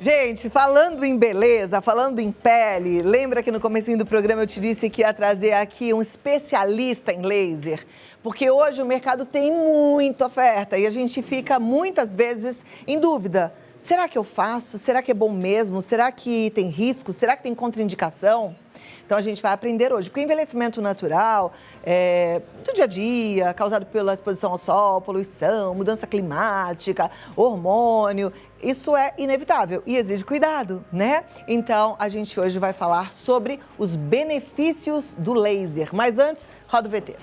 Gente, falando em beleza, falando em pele, lembra que no comecinho do programa eu te disse que ia trazer aqui um especialista em laser? Porque hoje o mercado tem muita oferta e a gente fica muitas vezes em dúvida. Será que eu faço? Será que é bom mesmo? Será que tem risco? Será que tem contraindicação? Então, a gente vai aprender hoje, porque o envelhecimento natural, do dia a dia, causado pela exposição ao sol, poluição, mudança climática, hormônio, isso é inevitável e exige cuidado, né? Então, a gente hoje vai falar sobre os benefícios do laser. Mas antes, roda o VT.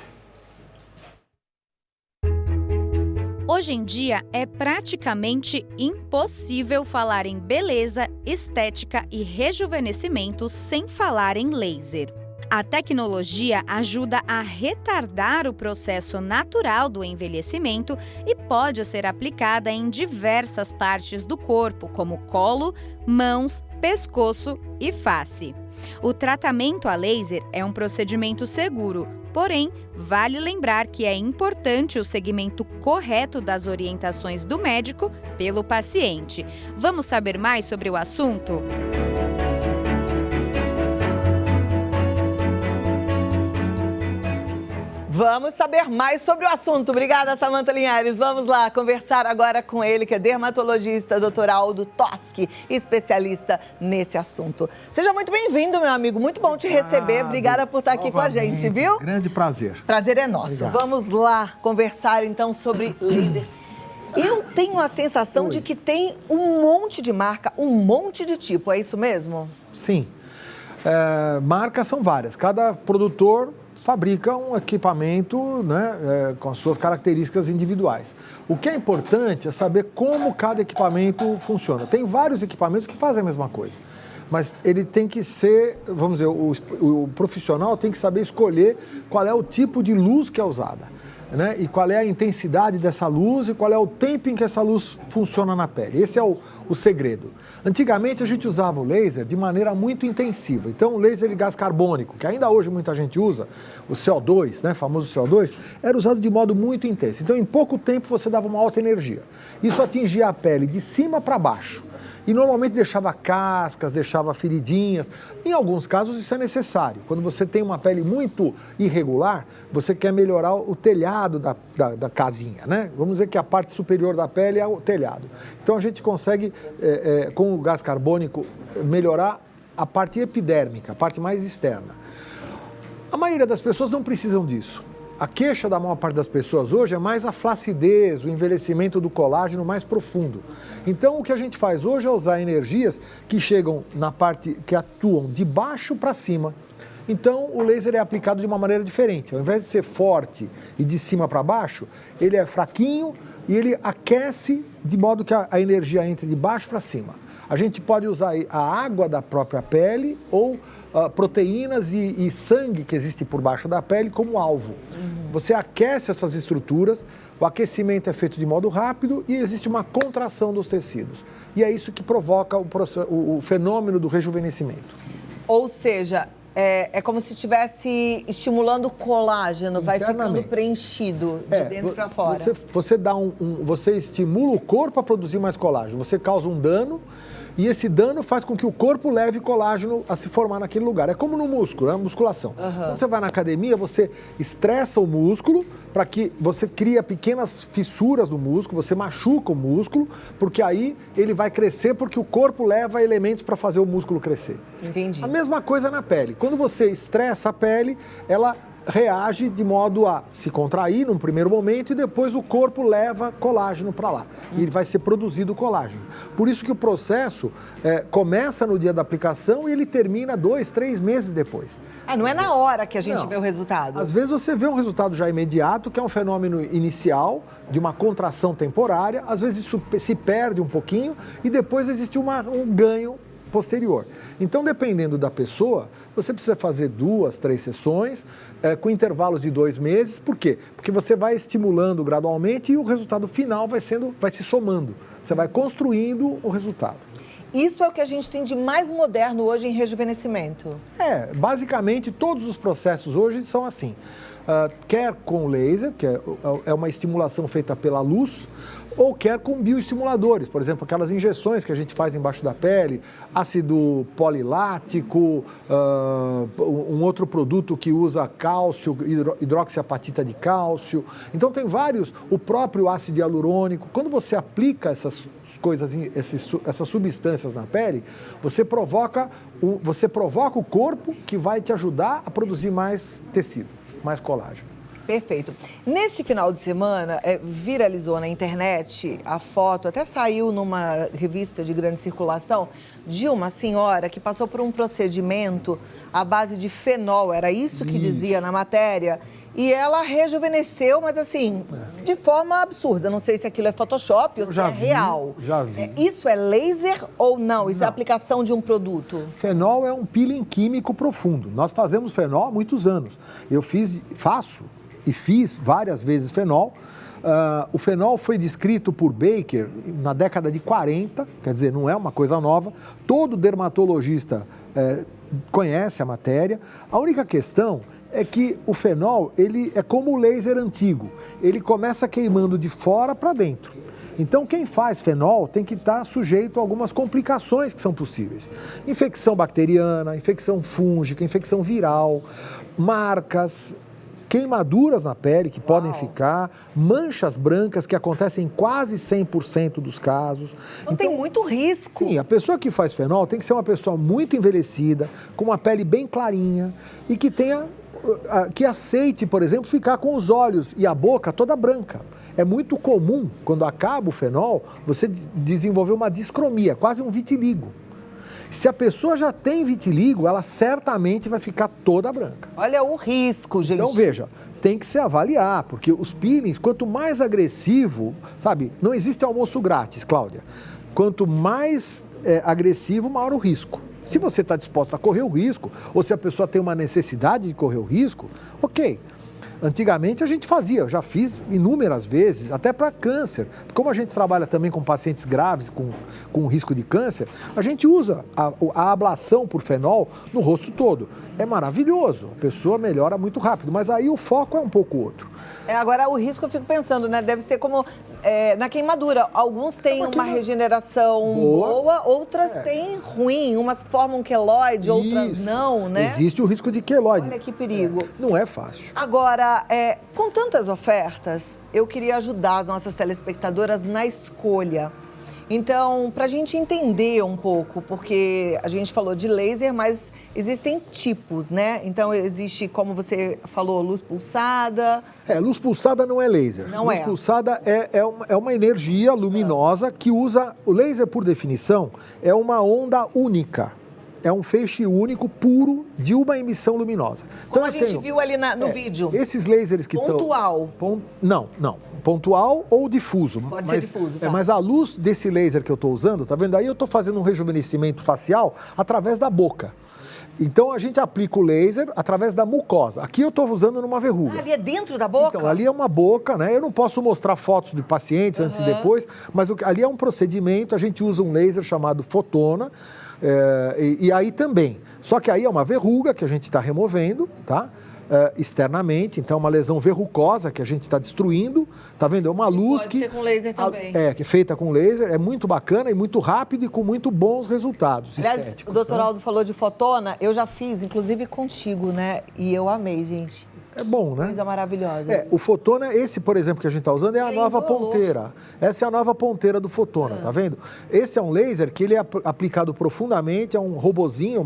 Hoje em dia, é praticamente impossível falar em beleza, estética e rejuvenescimento sem falar em laser. A tecnologia ajuda a retardar o processo natural do envelhecimento e pode ser aplicada em diversas partes do corpo, como colo, mãos, pescoço e face. O tratamento a laser é um procedimento seguro, porém, vale lembrar que é importante o seguimento correto das orientações do médico pelo paciente. Vamos saber mais sobre o assunto? Vamos saber mais sobre o assunto. Obrigada, Samantha Linhares. Vamos lá conversar agora com ele, que é dermatologista, Dr. Aldo Toschi, especialista nesse assunto. Seja muito bem-vindo, meu amigo. Muito bom te receber. Obrigada por estar aqui com a gente, viu? Grande prazer. Prazer é nosso. Obrigado. Vamos lá conversar, então, sobre laser. Eu tenho a sensação de que tem um monte de marca, um monte de tipo. É isso mesmo? Sim. Marcas são várias. Cada produtor fabrica um equipamento, né, com as suas características individuais. O que é importante é saber como cada equipamento funciona. Tem vários equipamentos que fazem a mesma coisa, mas ele tem que ser, vamos dizer, o profissional tem que saber escolher qual é o tipo de luz que é usada, né, e qual é a intensidade dessa luz e qual é o tempo em que essa luz funciona na pele. Esse é o segredo. Antigamente a gente usava o laser de maneira muito intensiva. Então o laser de gás carbônico, que ainda hoje muita gente usa, o CO2, né, famoso CO2, era usado de modo muito intenso. Então em pouco tempo você dava uma alta energia. Isso atingia a pele de cima para baixo. E normalmente deixava cascas, deixava feridinhas. Em alguns casos isso é necessário. Quando você tem uma pele muito irregular, você quer melhorar o telhado da casinha, né? Vamos dizer que a parte superior da pele é o telhado. Então a gente consegue, com o gás carbônico, melhorar a parte epidérmica, a parte mais externa. A maioria das pessoas não precisam disso. A queixa da maior parte das pessoas hoje é mais a flacidez, o envelhecimento do colágeno mais profundo. Então, o que a gente faz hoje é usar energias que chegam na parte, que atuam de baixo para cima. Então, o laser é aplicado de uma maneira diferente. Ao invés de ser forte e de cima para baixo, ele é fraquinho e ele aquece de modo que a energia entre de baixo para cima. A gente pode usar a água da própria pele ou proteínas e sangue que existe por baixo da pele como alvo. Você aquece essas estruturas, o aquecimento é feito de modo rápido e existe uma contração dos tecidos. E é isso que provoca o fenômeno do rejuvenescimento. Ou seja, é como se estivesse estimulando o colágeno, vai ficando preenchido de dentro para fora. Você estimula o corpo a produzir mais colágeno, você causa um dano. E esse dano faz com que o corpo leve colágeno a se formar naquele lugar. É como no músculo, né? Musculação. Quando você vai na academia, você estressa o músculo para que você cria pequenas fissuras no músculo, você machuca o músculo, porque aí ele vai crescer porque o corpo leva elementos para fazer o músculo crescer. Entendi. A mesma coisa na pele. Quando você estressa a pele, ela reage de modo a se contrair num primeiro momento e depois o corpo leva colágeno para lá. E vai ser produzido colágeno. Por isso que o processo começa no dia da aplicação e ele termina 2, 3 meses depois. Não é na hora que a gente vê o resultado? Às vezes você vê um resultado já imediato, que é um fenômeno inicial, de uma contração temporária. Às vezes isso se perde um pouquinho e depois existe um ganho posterior. Então, dependendo da pessoa, você precisa fazer 2, 3 sessões com intervalos de 2 meses. Por quê? Porque você vai estimulando gradualmente e o resultado final vai se somando. Você vai construindo o resultado. Isso é o que a gente tem de mais moderno hoje em rejuvenescimento? Basicamente todos os processos hoje são assim. Quer com laser, que é uma estimulação feita pela luz, ou quer com bioestimuladores, por exemplo, aquelas injeções que a gente faz embaixo da pele, ácido polilático, um outro produto que usa cálcio, hidroxiapatita de cálcio. Então tem vários, o próprio ácido hialurônico. Quando você aplica essas coisas, essas substâncias na pele, você provoca o corpo que vai te ajudar a produzir mais tecido, mais colágeno. Perfeito. Neste final de semana, viralizou na internet a foto, até saiu numa revista de grande circulação, de uma senhora que passou por um procedimento à base de fenol, era isso que dizia na matéria, e ela rejuvenesceu, mas assim, de forma absurda. Não sei se aquilo é Photoshop ou se é real. Já vi. Isso é laser ou não? Isso é aplicação de um produto? Fenol é um peeling químico profundo. Nós fazemos fenol há muitos anos. Faço e fiz várias vezes fenol. O fenol foi descrito por Baker na década de 40, quer dizer, não é uma coisa nova. Todo dermatologista conhece a matéria. A única questão é que o fenol, ele é como o laser antigo. Ele começa queimando de fora para dentro. Então, quem faz fenol tem que estar sujeito a algumas complicações que são possíveis. Infecção bacteriana, infecção fúngica, infecção viral, marcas, queimaduras na pele que podem ficar, manchas brancas que acontecem em quase 100% dos casos. Então tem muito risco. Sim, a pessoa que faz fenol tem que ser uma pessoa muito envelhecida, com uma pele bem clarinha e que aceite, por exemplo, ficar com os olhos e a boca toda branca. É muito comum, quando acaba o fenol, você desenvolver uma discromia, quase um vitiligo. Se a pessoa já tem vitiligo, ela certamente vai ficar toda branca. Olha o risco, gente. Então, veja, tem que se avaliar, porque os peelings, quanto mais agressivo, sabe, não existe almoço grátis, Cláudia. Quanto mais agressivo, maior o risco. Se você está disposto a correr o risco, ou se a pessoa tem uma necessidade de correr o risco, ok. Antigamente a gente fazia, eu já fiz inúmeras vezes, até para câncer. Como a gente trabalha também com pacientes graves, com risco de câncer, a gente usa a ablação por fenol no rosto todo. É maravilhoso, a pessoa melhora muito rápido, mas aí o foco é um pouco outro. Agora, o risco eu fico pensando, né? Deve ser como na queimadura. Alguns têm uma regeneração boa, outras têm ruim. Umas formam queloide, outras não, né? Existe o risco de queloide. Olha que perigo. Não é fácil. Agora, com tantas ofertas, eu queria ajudar as nossas telespectadoras na escolha. Então, para a gente entender um pouco, porque a gente falou de laser, mas existem tipos, né? Então, existe, como você falou, luz pulsada. Luz pulsada não é laser. Não luz pulsada é uma energia luminosa que usa... O laser, por definição, é uma onda única. É um feixe único, puro, de uma emissão luminosa. Como a gente viu ali no vídeo. Esses lasers que estão... Pontual. Não. Pontual ou difuso. Pode ser difuso, tá. Mas a luz desse laser que eu estou usando, tá vendo? Aí eu estou fazendo um rejuvenescimento facial através da boca. Então, a gente aplica o laser através da mucosa. Aqui eu estou usando numa verruga. Ali é dentro da boca? Então, ali é uma boca, né? Eu não posso mostrar fotos de pacientes antes e depois, mas ali é um procedimento, a gente usa um laser chamado fotona, e aí também. Só que aí é uma verruga que a gente está removendo, tá? Externamente, então é uma lesão verrucosa que a gente está destruindo, tá vendo? É uma luz pode ser com laser também. Que é feita com laser, é muito bacana e muito rápido e com muito bons resultados estéticos. O doutor Aldo falou de fotona, eu já fiz, inclusive contigo, né? E eu amei, gente. É bom, né? Coisa maravilhosa. O fotona, esse, por exemplo, que a gente está usando, é a nova ponteira. Essa é a nova ponteira do fotona, tá vendo? Esse é um laser que ele é aplicado profundamente, é um robozinho,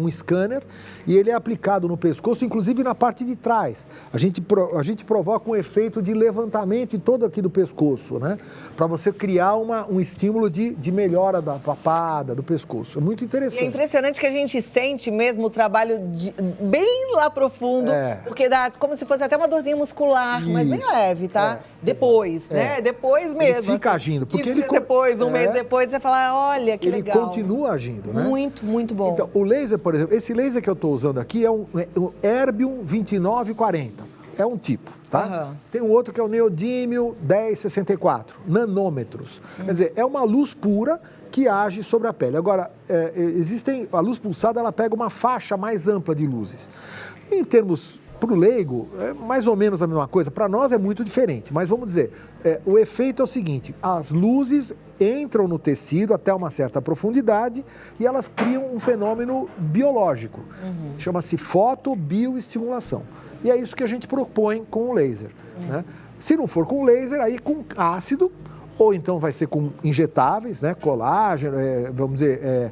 um scanner, e ele é aplicado no pescoço, inclusive na parte de trás. A gente provoca um efeito de levantamento em todo aqui do pescoço, né? Para você criar um estímulo de melhora da papada, do pescoço. É muito interessante. E é impressionante que a gente sente mesmo o trabalho bem lá profundo, porque dá como se fosse até uma dorzinha muscular, mas bem leve, tá? Depois, né? Depois mesmo. Ele fica agindo. Porque ele depois, um mês depois, você fala, olha, que legal. Ele continua agindo, né? Muito, muito bom. Então, o laser, por exemplo, esse laser que eu estou usando aqui é um Erbium 2940. É um tipo, tá? Tem um outro que é o Neodímio 1064, nanômetros. Quer dizer, é uma luz pura que age sobre a pele. Agora, a luz pulsada, ela pega uma faixa mais ampla de luzes. Em termos para o leigo, é mais ou menos a mesma coisa. Para nós é muito diferente, mas vamos dizer, o efeito é o seguinte, as luzes entram no tecido até uma certa profundidade e elas criam um fenômeno biológico. Chama-se fotobioestimulação. E é isso que a gente propõe com o laser. Né? Se não for com laser, aí com ácido, ou então vai ser com injetáveis, né? Colágeno, vamos dizer,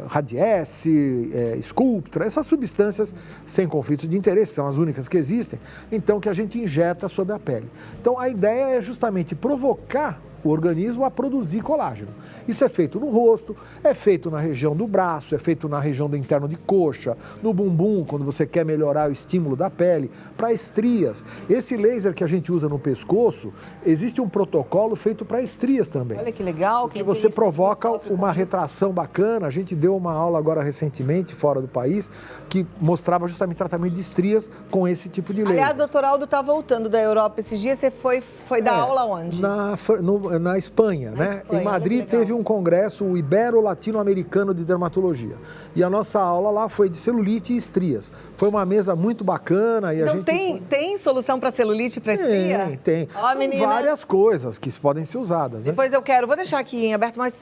Radiesse, Sculptra, essas substâncias sem conflito de interesse, são as únicas que existem, então que a gente injeta sobre a pele. Então a ideia é justamente provocar o organismo a produzir colágeno. Isso é feito no rosto, é feito na região do braço, é feito na região do interno de coxa, no bumbum, quando você quer melhorar o estímulo da pele, para estrias. Esse laser que a gente usa no pescoço, existe um protocolo feito para estrias também. Olha que legal. Que você provoca uma retração bacana. A gente deu uma aula agora recentemente, fora do país, que mostrava justamente tratamento de estrias com esse tipo de laser. Aliás, doutor Aldo está voltando da Europa esses dias. Você foi dar aula onde? Na Espanha, né? Em Madrid teve um congresso, o Ibero-Latino-Americano de Dermatologia. E a nossa aula lá foi de celulite e estrias. Foi uma mesa muito bacana. E então a gente... tem solução para celulite e para estria? Tem. Ó, São várias coisas que podem ser usadas, né? Depois vou deixar aqui em aberto, mas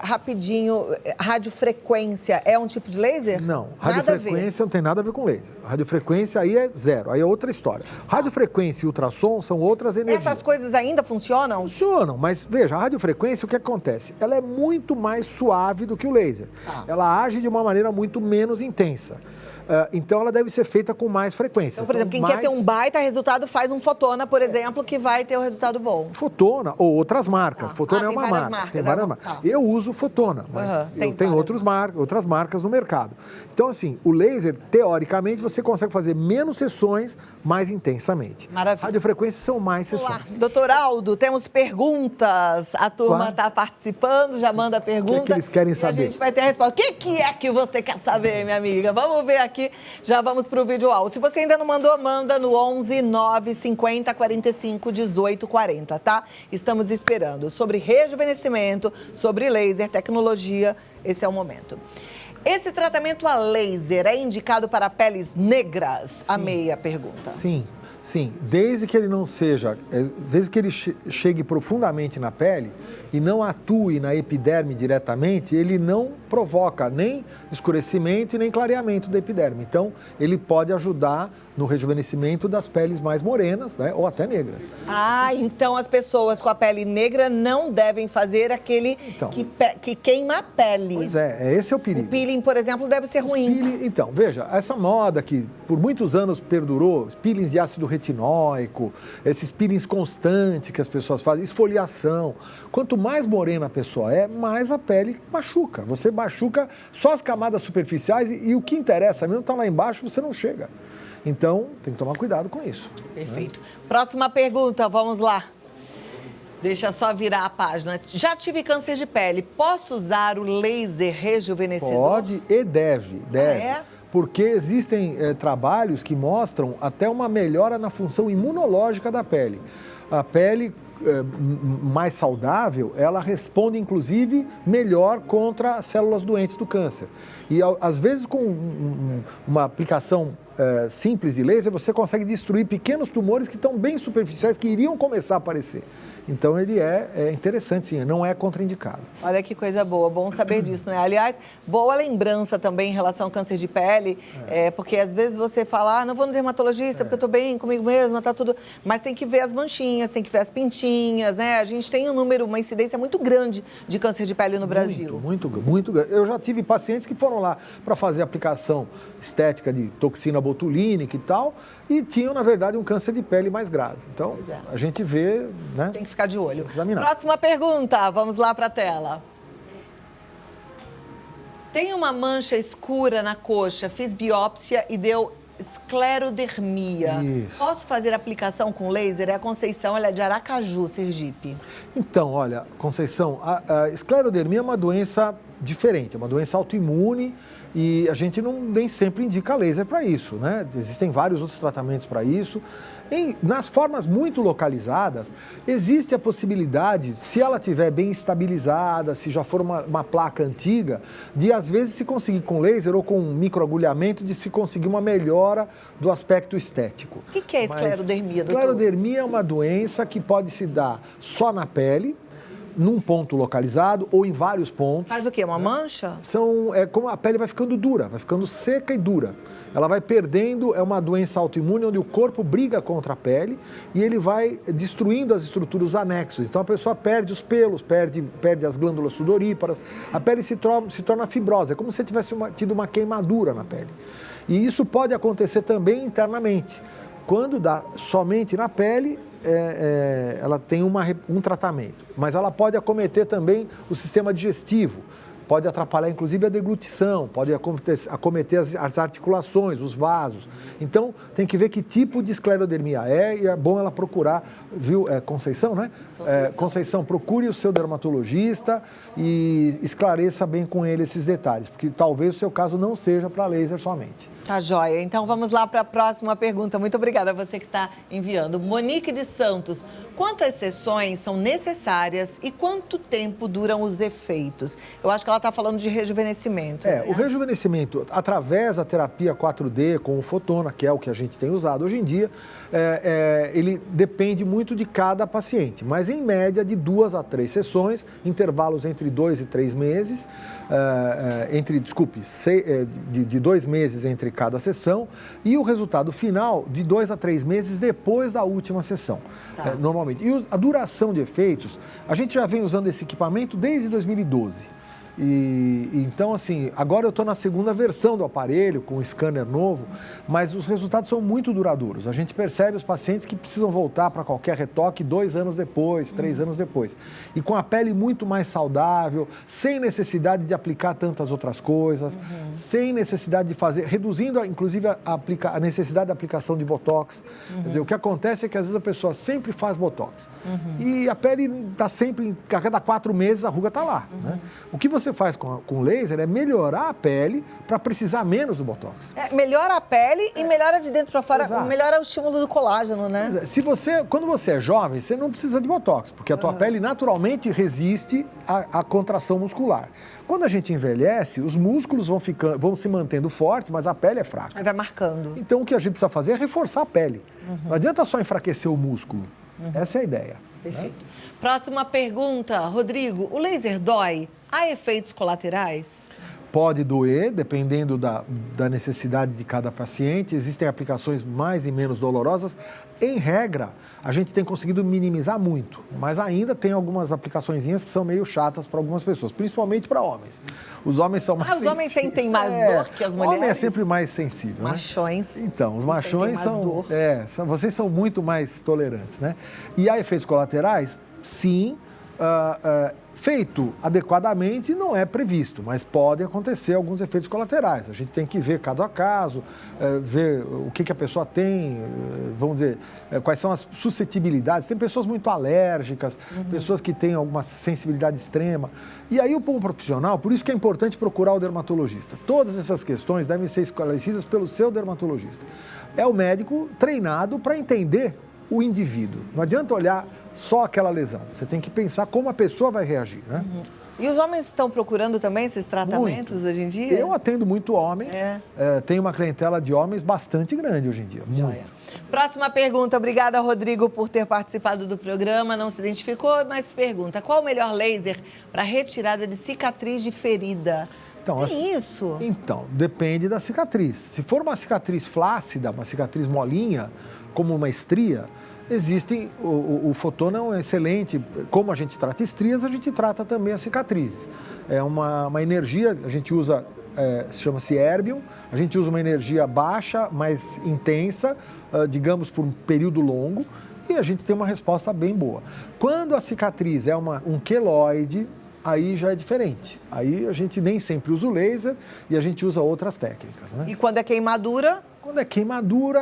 rapidinho, radiofrequência é um tipo de laser? Não, radiofrequência não tem nada a ver com laser. Radiofrequência aí é zero, aí é outra história. Radiofrequência e ultrassom são outras energias. Essas coisas ainda funcionam? Funcionam, mas veja, a radiofrequência, o que acontece? Ela é muito mais suave do que o laser. Ela age de uma maneira muito menos intensa. Então, ela deve ser feita com mais frequência. Então, por exemplo, quem quer ter um baita resultado faz um Fotona, por exemplo, que vai ter o resultado bom. Fotona ou outras marcas. Fotona é uma marca. Tem várias marcas. Eu uso Fotona, mas tem outras marcas no mercado. Então, assim, o laser, teoricamente, você consegue fazer menos sessões mais intensamente. Maravilha. Radiofrequências são mais sessões. Olá. Doutor Aldo, temos perguntas. A turma está participando, já manda pergunta. O que eles querem saber? A gente vai ter a resposta. O que é que você quer saber, minha amiga? Vamos ver aqui. Já vamos para o vídeo áudio. Se você ainda não mandou, manda no 11 950 45 18 40, tá? Estamos esperando. Sobre rejuvenescimento, sobre laser, tecnologia, esse é o momento. Esse tratamento a laser é indicado para peles negras? Sim. A meia pergunta. Sim, desde que ele não seja, desde que ele chegue profundamente na pele e não atue na epiderme diretamente, ele não provoca nem escurecimento e nem clareamento da epiderme. Então, ele pode ajudar no rejuvenescimento das peles mais morenas, né, ou até negras. Então as pessoas com a pele negra não devem fazer aquele que queima a pele. Pois esse é o perigo. O peeling, por exemplo, deve ser ruim. Então, veja, essa moda que por muitos anos perdurou, peelings de ácido retinóico, esses peelings constantes que as pessoas fazem, esfoliação. Quanto mais morena a pessoa é, mais a pele machuca. Você machuca só as camadas superficiais e o que interessa mesmo está lá embaixo, você não chega. Então, tem que tomar cuidado com isso. Perfeito. Né? Próxima pergunta, vamos lá. Deixa só virar a página. Já tive câncer de pele, posso usar o laser rejuvenescedor? Pode e deve. Porque existem trabalhos que mostram até uma melhora na função imunológica da pele. A pele mais saudável, ela responde, inclusive, melhor contra as células doentes do câncer. E, às vezes, com uma aplicação simples de laser, você consegue destruir pequenos tumores que estão bem superficiais, que iriam começar a aparecer. Então, ele é interessante, sim, não é contraindicado. Olha que coisa boa, bom saber disso, né? Aliás, boa lembrança também em relação ao câncer de pele, porque às vezes você fala, não vou no dermatologista porque eu tô bem comigo mesma, tá tudo... Mas tem que ver as manchinhas, tem que ver as pintinhas, né? A gente tem uma incidência muito grande de câncer de pele no Brasil. Muito grande. Eu já tive pacientes que foram lá para fazer aplicação estética de toxina botulínica e tal, e tinham, na verdade, um câncer de pele mais grave. Então, a gente vê, né? Tem que ficar de olho. Examinar. Próxima pergunta, vamos lá para a tela. Tem uma mancha escura na coxa, fiz biópsia e deu esclerodermia. Isso. Posso fazer aplicação com laser? É a Conceição, ela é de Aracaju, Sergipe. Então, olha, Conceição, a esclerodermia é uma doença diferente, é uma doença autoimune e a gente nem sempre indica laser para isso, né? Existem vários outros tratamentos para isso. Nas formas muito localizadas, existe a possibilidade, se ela estiver bem estabilizada, se já for uma placa antiga, de às vezes se conseguir com laser ou com microagulhamento, de se conseguir uma melhora do aspecto estético. O que é a esclerodermia, doutor? Esclerodermia é uma doença que pode se dar só na pele, num ponto localizado ou em vários pontos. Faz o quê? Uma mancha? Como a pele vai ficando dura, vai ficando seca e dura. Ela vai perdendo, é uma doença autoimune onde o corpo briga contra a pele e ele vai destruindo as estruturas, os anexos. Então a pessoa perde os pelos, perde as glândulas sudoríparas, a pele se torna fibrosa, é como se tivesse tido uma queimadura na pele. E isso pode acontecer também internamente. Quando dá somente na pele, ela tem um tratamento, mas ela pode acometer também o sistema digestivo, pode atrapalhar inclusive a deglutição, pode acometer as articulações, os vasos. Então tem que ver que tipo de esclerodermia é e é bom ela procurar, viu? Conceição, né? Conceição, procure o seu dermatologista e esclareça bem com ele esses detalhes, porque talvez o seu caso não seja para laser somente. Tá joia. Então vamos lá para a próxima pergunta. Muito obrigada a você que está enviando. Monique de Santos, quantas sessões são necessárias e quanto tempo duram os efeitos? Eu acho que ela está falando de rejuvenescimento. O rejuvenescimento, através da terapia 4D com o Fotona, que é o que a gente tem usado hoje em dia, ele depende muito de cada paciente, mas em média de 2 a 3 sessões, intervalos entre 2 e 3 meses, de 2 meses entre cada sessão e o resultado final de 2 a 3 meses depois da última sessão, normalmente. E a duração de efeitos, a gente já vem usando esse equipamento desde 2012. Então, assim, agora eu estou na segunda versão do aparelho, com o scanner novo, mas os resultados são muito duradouros. A gente percebe os pacientes que precisam voltar para qualquer retoque 2 anos depois, 3 anos depois. E com a pele muito mais saudável, sem necessidade de aplicar tantas outras coisas, sem necessidade de fazer, reduzindo, inclusive, a necessidade de aplicação de Botox. Quer dizer, o que acontece é que às vezes a pessoa sempre faz Botox. E a pele está sempre, a cada 4 meses a ruga está lá. Né? O que você faz com laser é melhorar a pele para precisar menos do Botox. Melhora a pele e melhora de dentro para fora, Exato. Melhora o estímulo do colágeno, né? Quando você é jovem, você não precisa de Botox, porque a tua pele naturalmente resiste à contração muscular. Quando a gente envelhece, os músculos vão se mantendo fortes, mas a pele é fraca. Aí vai marcando. Então o que a gente precisa fazer é reforçar a pele. Não adianta só enfraquecer o músculo. Essa é a ideia. Perfeito. Próxima pergunta, Rodrigo. O laser dói? Há efeitos colaterais? Pode doer, dependendo da necessidade de cada paciente. Existem aplicações mais e menos dolorosas. Em regra, a gente tem conseguido minimizar muito, mas ainda tem algumas aplicaçõezinhas que são meio chatas para algumas pessoas, principalmente para homens. Os homens são mais sensíveis. Os homens sentem mais dor que as mulheres? O homem é sempre mais sensível. Machões. Né? Então, os machões vocês são muito mais tolerantes, né? E há efeitos colaterais? Sim. Feito adequadamente não é previsto, mas podem acontecer alguns efeitos colaterais. A gente tem que ver caso a caso, ver o que a pessoa tem, vamos dizer, quais são as suscetibilidades. Tem pessoas muito alérgicas, pessoas que têm alguma sensibilidade extrema. E aí o bom profissional, por isso que é importante procurar o dermatologista. Todas essas questões devem ser esclarecidas pelo seu dermatologista. É o médico treinado para entender o indivíduo. Não adianta olhar só aquela lesão. Você tem que pensar como a pessoa vai reagir, né? E os homens estão procurando também esses tratamentos hoje em dia? Eu atendo muito homem. Tenho uma clientela de homens bastante grande hoje em dia. Próxima pergunta. Obrigada, Rodrigo, por ter participado do programa. Não se identificou, mas pergunta. Qual o melhor laser para retirada de cicatriz de ferida? Tem isso? Então, depende da cicatriz. Se for uma cicatriz flácida, uma cicatriz molinha, como uma estria, existem, o Fotona é um excelente, como a gente trata estrias, a gente trata também as cicatrizes. É uma energia, a gente usa, chama-se Erbium, a gente usa uma energia baixa, mais intensa, digamos por um período longo, e a gente tem uma resposta bem boa. Quando a cicatriz é um queloide, aí já é diferente. Aí a gente nem sempre usa o laser e a gente usa outras técnicas. Né? E quando é queimadura, Quando é queimadura,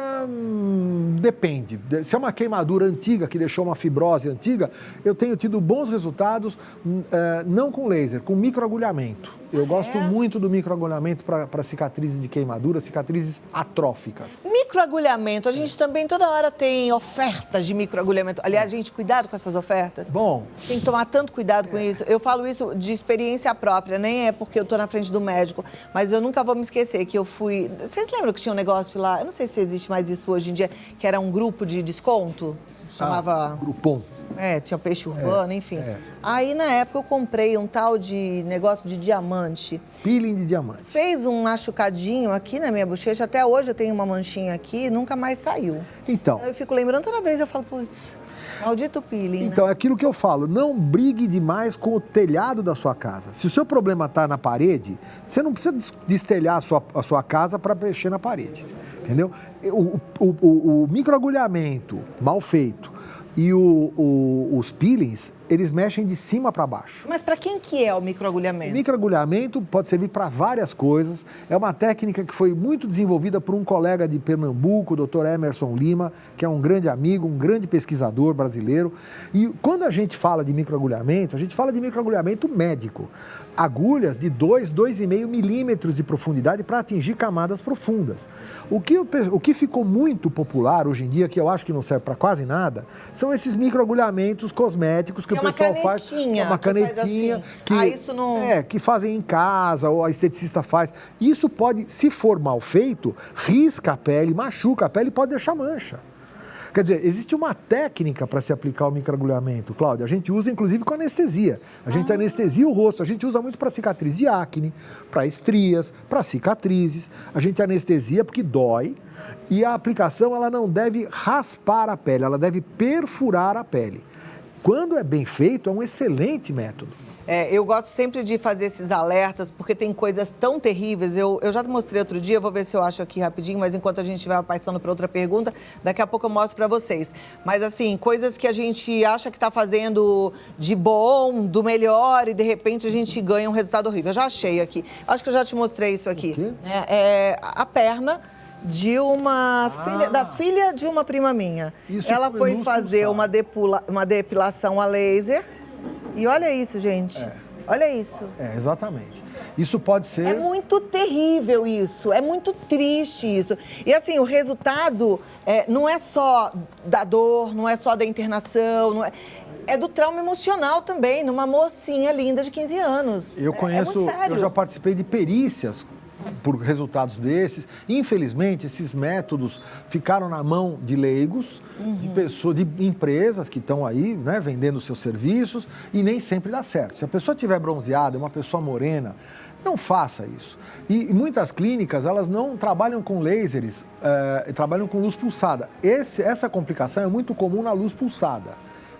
depende. Se é uma queimadura antiga, que deixou uma fibrose antiga, eu tenho tido bons resultados, não com laser, com microagulhamento. Eu gosto muito do microagulhamento para cicatrizes de queimadura, cicatrizes atróficas. Microagulhamento, a gente também toda hora tem ofertas de microagulhamento. Aliás, gente, cuidado com essas ofertas. Bom. Tem que tomar tanto cuidado com isso. Eu falo isso de experiência própria, nem é porque eu tô na frente do médico, mas eu nunca vou me esquecer que eu fui... Vocês lembram que tinha um negócio lá, eu não sei se existe mais isso hoje em dia, que era um grupo de desconto? Chamava... Groupon. Tinha peixe urbano, enfim. Aí, na época, eu comprei um tal de negócio de diamante. Peeling de diamante. Fez um machucadinho aqui na minha bochecha. Até hoje eu tenho uma manchinha aqui, nunca mais saiu. Então. Eu fico lembrando toda vez, eu falo, putz, maldito peeling, Então, né? é aquilo que eu falo, não brigue demais com o telhado da sua casa. Se o seu problema está na parede, você não precisa destelhar a sua casa para mexer na parede, entendeu? O microagulhamento mal feito e os peelings, eles mexem de cima para baixo. Mas para quem que é o microagulhamento? O microagulhamento pode servir para várias coisas. É uma técnica que foi muito desenvolvida por um colega de Pernambuco, o Dr. Emerson Lima, que é um grande amigo, um grande pesquisador brasileiro. E quando a gente fala de microagulhamento, a gente fala de microagulhamento médico. Agulhas de 2,5 milímetros de profundidade para atingir camadas profundas. O que ficou muito popular hoje em dia, que eu acho que não serve para quase nada, são esses microagulhamentos cosméticos que o pessoal faz. Uma canetinha. Assim. Que, isso não... que fazem em casa, ou a esteticista faz. Isso pode, se for mal feito, risca a pele, machuca a pele e pode deixar mancha. Quer dizer, existe uma técnica para se aplicar o microagulhamento, Cláudia. A gente usa, inclusive, com anestesia. A gente anestesia o rosto. A gente usa muito para cicatriz de acne, para estrias, para cicatrizes. A gente anestesia porque dói. E a aplicação, ela não deve raspar a pele, ela deve perfurar a pele. Quando é bem feito, é um excelente método. Eu gosto sempre de fazer esses alertas, porque tem coisas tão terríveis. Eu já te mostrei outro dia, vou ver se eu acho aqui rapidinho, mas enquanto a gente vai passando para outra pergunta, daqui a pouco eu mostro para vocês. Mas assim, coisas que a gente acha que está fazendo de bom, do melhor, e de repente a gente ganha um resultado horrível. Eu já achei aqui. Acho que eu já te mostrei isso aqui. O quê? A perna de uma filha de uma prima minha. Ela foi fazer uma depilação a laser. E olha isso, gente. Olha isso. Exatamente. Isso pode ser... É muito terrível isso, é muito triste isso. E assim, o resultado não é só da dor, não é só da internação, é do trauma emocional também, numa mocinha linda de 15 anos. Eu conheço, muito sério. Eu já participei de perícias por resultados desses. Infelizmente, esses métodos ficaram na mão de leigos, de pessoas, de empresas que estão aí, né, vendendo seus serviços, e nem sempre dá certo. Se a pessoa estiver bronzeada, é uma pessoa morena, não faça isso. E muitas clínicas, elas não trabalham com lasers, trabalham com luz pulsada. Essa complicação é muito comum na luz pulsada.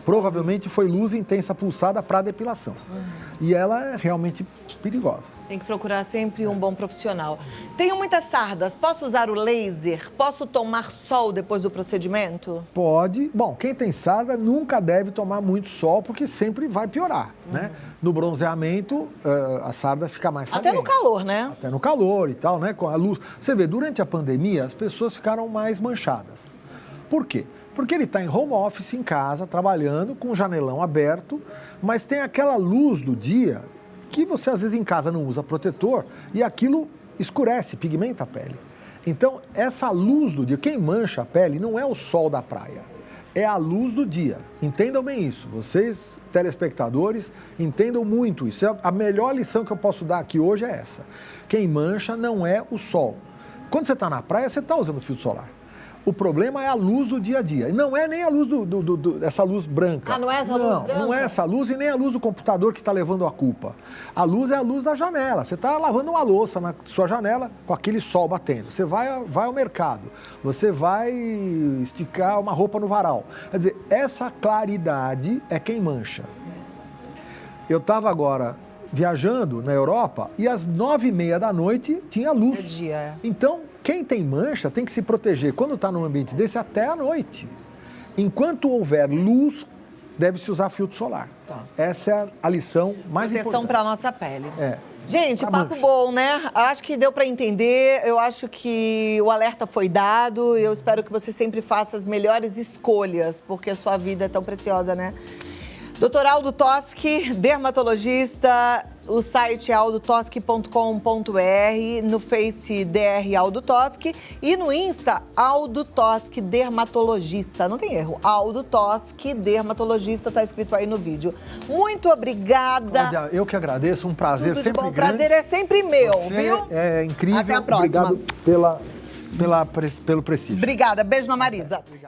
Provavelmente foi luz intensa pulsada para depilação. E ela é realmente perigosa. Tem que procurar sempre um bom profissional. Tenho muitas sardas. Posso usar o laser? Posso tomar sol depois do procedimento? Pode. Bom, quem tem sarda nunca deve tomar muito sol, porque sempre vai piorar, né? No bronzeamento, a sarda fica mais saliente. Até no calor, né? Até no calor e tal, né? Com a luz. Você vê, durante a pandemia, as pessoas ficaram mais manchadas. Por quê? Porque ele está em home office, em casa, trabalhando, com o janelão aberto, mas tem aquela luz do dia que você, às vezes, em casa não usa protetor e aquilo escurece, pigmenta a pele. Então, essa luz do dia, quem mancha a pele não é o sol da praia, é a luz do dia. Entendam bem isso. Vocês, telespectadores, entendam muito isso. A melhor lição que eu posso dar aqui hoje é essa. Quem mancha não é o sol. Quando você está na praia, você está usando filtro solar. O problema é a luz do dia a dia. E não é nem a luz essa luz branca. Não é essa luz branca? Não é essa luz e nem a luz do computador que está levando a culpa. A luz é a luz da janela. Você está lavando uma louça na sua janela com aquele sol batendo. Você vai ao mercado. Você vai esticar uma roupa no varal. Quer dizer, essa claridade é quem mancha. Eu estava agora viajando na Europa e às 9h30 da noite tinha luz. É dia. Então, quem tem mancha tem que se proteger, quando está num ambiente desse, até à noite. Enquanto houver luz, deve-se usar filtro solar. Tá. Essa é a lição mais importante. Proteção para a nossa pele. Gente, Pra papo mancha. bom, né? Acho que deu para entender, eu acho que o alerta foi dado, eu espero que você sempre faça as melhores escolhas, porque a sua vida é tão preciosa, né? Dr. Aldo Toschi, dermatologista, o site é aldotoschi.com.br, no Face DR Aldo Toschi e no Insta Aldo Toschi Dermatologista. Não tem erro, Aldo Toschi Dermatologista, tá escrito aí no vídeo. Muito obrigada. Cláudia, eu que agradeço, um prazer Tudo de sempre bom. grande. Prazer é sempre meu, Você viu? é incrível. Até a próxima. Obrigado pelo prestígio. Obrigada, beijo na Marisa.